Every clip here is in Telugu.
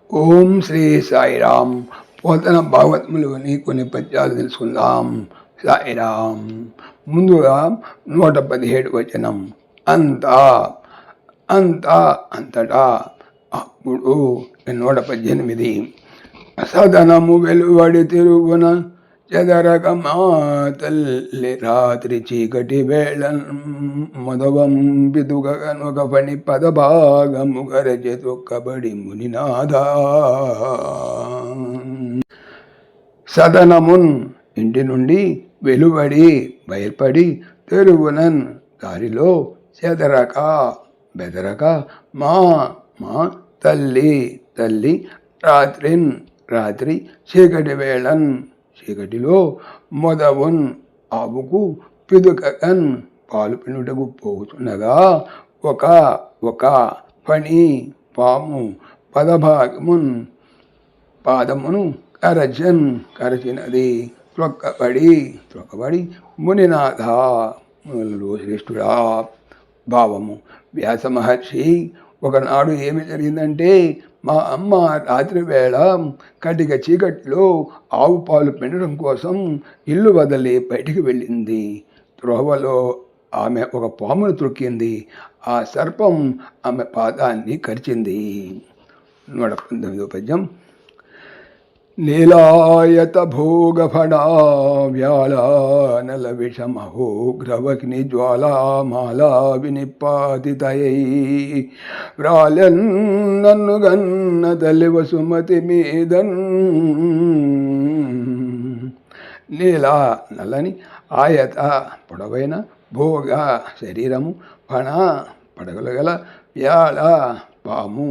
ఓం శ్రీ సాయిరామ్. పోతన భాగవతములోని కొన్ని పద్యాలు తెలుసుకుందాం. సాయిరామ్. ముందుగా 117 వచనం. అంతా అంతా అంతటా. అప్పుడు 118. సదనము వెలువడి తిరుగున చెదరక మా తల్లి రాత్రి చీకటి వేళ మొదవం బిదుగనొక పని పదభాగము గరజె తొక్కబడి మునినాథా. సదనమున్ ఇంటి నుండి వెలువడి బయల్పడి తెరుగునన్ దారిలో చెదరక బెదరక మా మా తల్లి తల్లి రాత్రిన్ రాత్రి చీకటి వేళన్ చీకటిలో మొదవున్ ఆవుకు పిదుకన్ పాలు పినుటకు పోతున్నగా ఒక ఒక పని పాము పదభాగమున్ పాదమును కరచన్ కరచినది త్రొక్కబడి మునినాథ మునులలో శ్రేష్ఠుడా. భావము. వ్యాస మహర్షి ఒకనాడు ఏమి జరిగిందంటే, మా అమ్మ రాత్రి వేళ కటిక చీకట్లో ఆవు పాలు పిండడం కోసం ఇల్లు వదిలి బయటికి వెళ్ళింది. త్రోవలో ఆమె ఒక పామును త్రొక్కింది. ఆ సర్పం ఆమె పాదాన్ని కరిచింది. 119వ పద్యం. నీలాయత భోగఫడా వ్యాళానల విషమహోగ్రవగ్ని జ్వాలామాలా వినిపాతితయై వ్రాలెన్ నన్ను గన్న తల్లి వసుమతి మీదన్. నీలా నల్లని, ఆయత పొడవైన, భోగ శరీరము, ఫణ పడగలు గల, వ్యాళ పాము,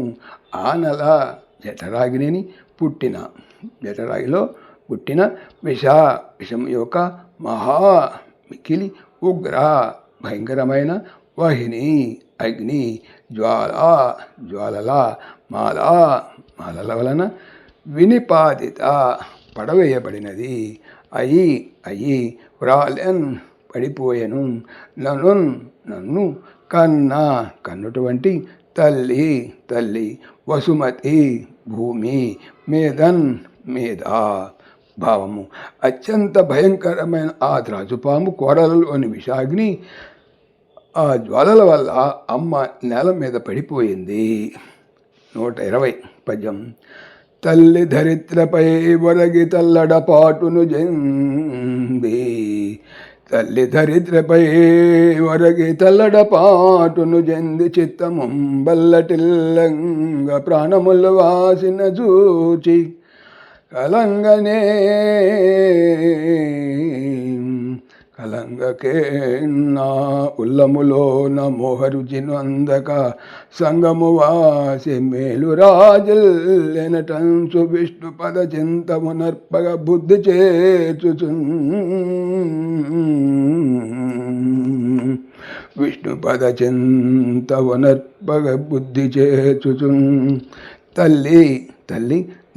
ఆనల జఠరాగ్నిని పుట్టిన జఠరాగిలో పుట్టిన విషం యొక్క మహా మిక్కిలి ఉగ్ర భయంకరమైన వాహిని అగ్ని జ్వాలల మాలల వలన వినిపాదిత పడవేయబడినది. అయి వ్రాలెన్ పడిపోయెను. నన్ను కన్నుటువంటి తల్లి వసుమతి భూమి మీదన్ మీద. భావము. అత్యంత భయంకరమైన ఆ త్రాచుపాము కోరలలోని విషాగ్ని ఆ జ్వాలల వల్ల అమ్మ నేల మీద పడిపోయింది. 120 పద్యం. తల్లి ధరిత్రపై ఒరగి తల్లడపాటును జంది. తల్లి ధరిత్రపై ఒరగి తల్లడపాటును జంది చిత్తము బల్లటిల్లంగ ప్రాణములు వాసిన చూచి కలంగకే నా ఉల్లములో నా మోహరుచిను అందక సంగము వాసి మేలు రాజులెనటంచు విష్ణు పద చింతమునర్పగ బుద్ధి చేర్చుచున్. విష్ణు పద చింతమునర్పగ బుద్ధి చేర్చుచున్. తల్లి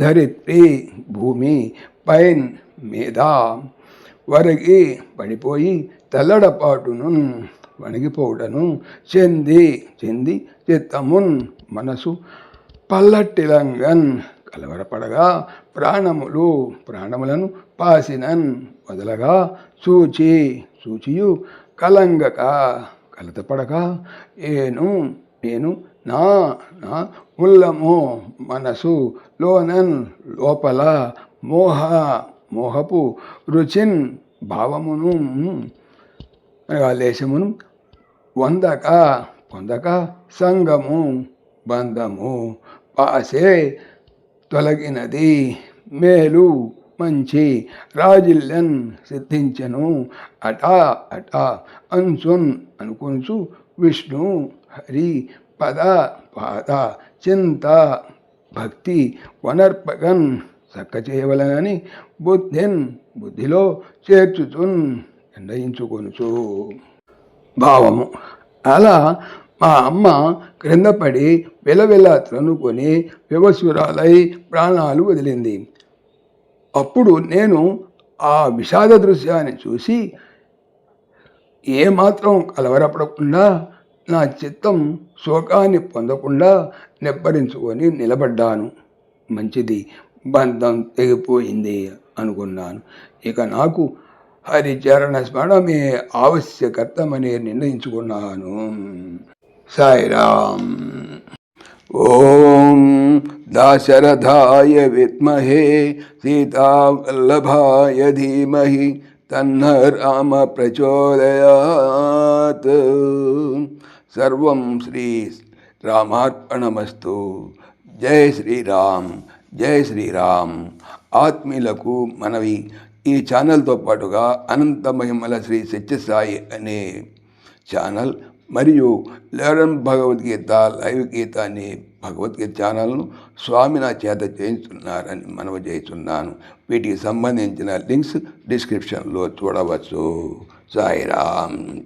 ధరిత్రి భూమి పైన్ మీద వరగి పడిపోయి తెల్లడపాటును వణిగిపోవుటను చెంది చిత్తమున్ మనసు పల్లట్టిలంగన్ కలవరపడగా ప్రాణములను పాసినన్ వదలగా చూచియు కలంగక కలతపడక నేను నా ఉల్లము మనసు లోనన్ లోపల మోహపు రుచిన్ భావమును లేశమును పొందక సంగము బంధము పాసే తొలగినది. మేలు మంచి రాజిల్యన్ సిద్ధించెను. అటా అంచున్ అనుకొంచు విష్ణు హరి పద చింత భక్తి వనర్పగన్ చక్క చేయవలనని బుద్ధిలో చేర్చుచున్ నిర్ణయించుకొనుచు. భావము. అలా మా అమ్మ క్రిందపడి విలవిల త్రనుకొని వివసురాలై ప్రాణాలు వదిలింది. అప్పుడు నేను ఆ విషాద దృశ్యాన్ని చూసి ఏమాత్రం కలవరపడకుండా నా చిత్తం శోకాన్ని పొందకుండా నిబ్బరించుకొని నిలబడ్డాను. మంచిది, బంధం తెగిపోయింది అనుకున్నాను. ఇక నాకు హరిచరణ స్మరణమే ఆవశ్యకర్తమని నిర్ణయించుకున్నాను. సాయిరామ్. ఓం దాశరథాయ విద్మహే సీతావల్లభాయ ధీమహి తన్న రామ ప్రచోదయాత్. సర్వం శ్రీ రామార్పణమస్తు. జై శ్రీరామ్, జై శ్రీరామ్. ఆత్మీయులకు మనవి, ఈ ఛానల్తో పాటుగా అనంత మహిమల శ్రీ సత్యసాయి అనే ఛానల్ మరియు లెర్న్ భగవద్గీత లైవ్ గీత అనే భగవద్గీత ఛానల్ను స్వామి నా చేత చేయించున్నారని మనవి చేస్తున్నాను. వీటికి సంబంధించిన లింక్స్ డిస్క్రిప్షన్లో చూడవచ్చు. సాయిరామ్.